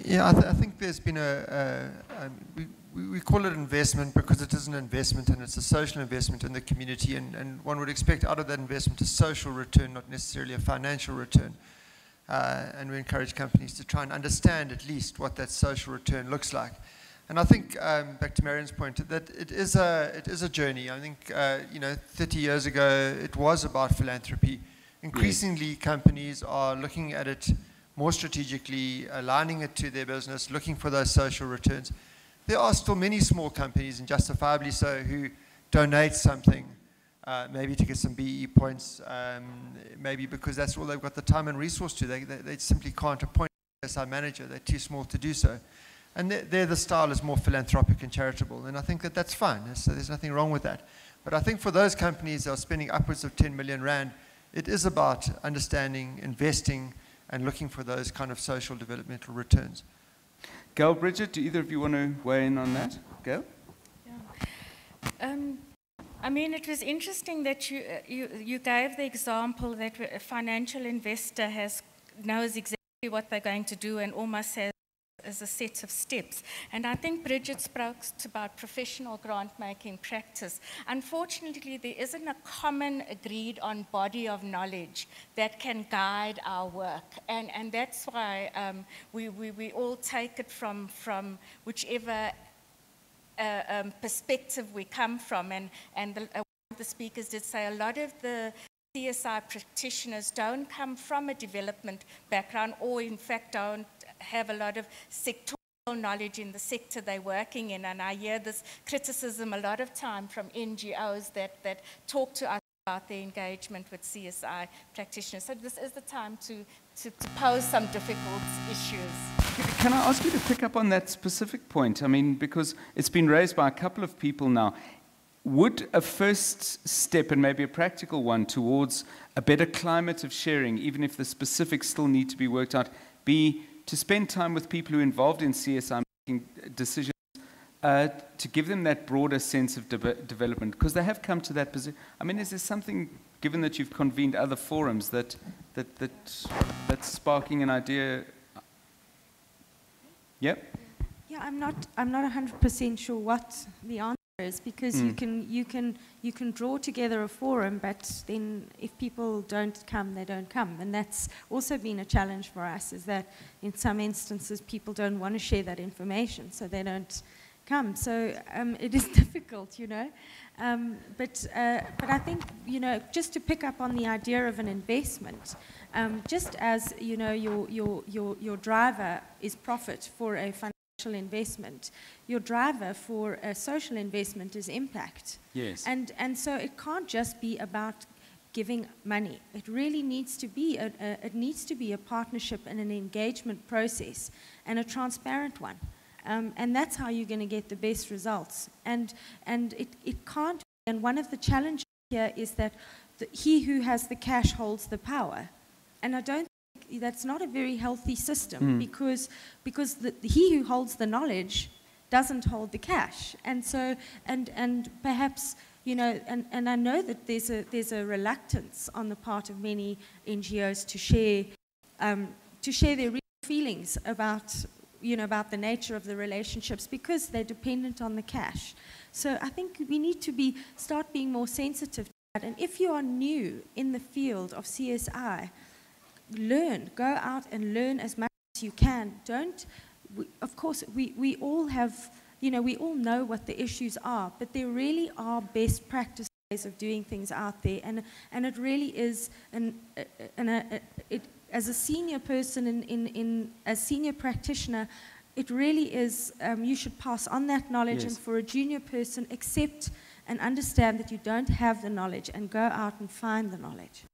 Yeah, I think there's been we call it investment because it is an investment and it's a social investment in the community, and one would expect out of that investment a social return, not necessarily a financial return. And we encourage companies to try and understand at least what that social return looks like. And I think, back to Marion's point, that it is a journey. I think, 30 years ago, it was about philanthropy. Increasingly, companies are looking at it more strategically, aligning it to their business, looking for those social returns. There are still many small companies, and justifiably so, who donate something, maybe to get some BE points, maybe because that's all they've got the time and resource to. They simply can't appoint a CSI manager. They're too small to do so. And the style is more philanthropic and charitable, and I think that that's fine. So there's nothing wrong with that. But I think for those companies that are spending upwards of 10 million rand, it is about understanding, investing, and looking for those kind of social developmental returns. Gail, Bridgit, do either of you want to weigh in on that? Gail? Yeah. I mean, it was interesting that you gave the example that a financial investor knows exactly what they're going to do and almost has as a set of steps. And I think Bridgit spoke about professional grant-making practice. Unfortunately, there isn't a common agreed on body of knowledge that can guide our work. And that's why we all take it from whichever perspective we come from. And one of the speakers did say a lot of the CSI practitioners don't come from a development background, or in fact don't have a lot of sectoral knowledge in the sector they're working in. And I hear this criticism a lot of time from NGOs that talk to us about their engagement with CSI practitioners. So this is the time to pose some difficult issues. Can I ask you to pick up on that specific point? I mean, because it's been raised by a couple of people now. Would a first step, and maybe a practical one, towards a better climate of sharing, even if the specifics still need to be worked out, be to spend time with people who are involved in CSI making decisions, to give them that broader sense of development? Because they have come to that position. I mean, is there something, given that you've convened other forums, that's sparking an idea? Yep. Yeah, I'm not 100% sure what the answer is, because you can draw together a forum, but then if people don't come, they don't come. And that's also been a challenge for us, is that in some instances people don't want to share that information, so they don't come. So it is difficult, you know. But I think, you know, just to pick up on the idea of an investment, just as, you know, your driver is profit for a financial investment, your driver for a social investment is impact. Yes. And so it can't just be about giving money. It really needs to be a partnership and an engagement process, and a transparent one. And that's how you're going to get the best results. And it can't. And one of the challenges here is that he who has the cash holds the power. And I don't think that's not a very healthy system, because he who holds the knowledge doesn't hold the cash. And so, and perhaps, you know, and I know that there's a reluctance on the part of many NGOs to share their real feelings about, you know, about the nature of the relationships, because they're dependent on the cash. So I think we need to start being more sensitive to that. And if you are new in the field of CSI, go out and learn as much as you can. Of course, we all have, you know, we all know what the issues are, but there really are best practice ways of doing things out there, and it really is, as a senior person, a senior practitioner, it really is, you should pass on that knowledge. Yes. And for a junior person, accept and understand that you don't have the knowledge, and go out and find the knowledge.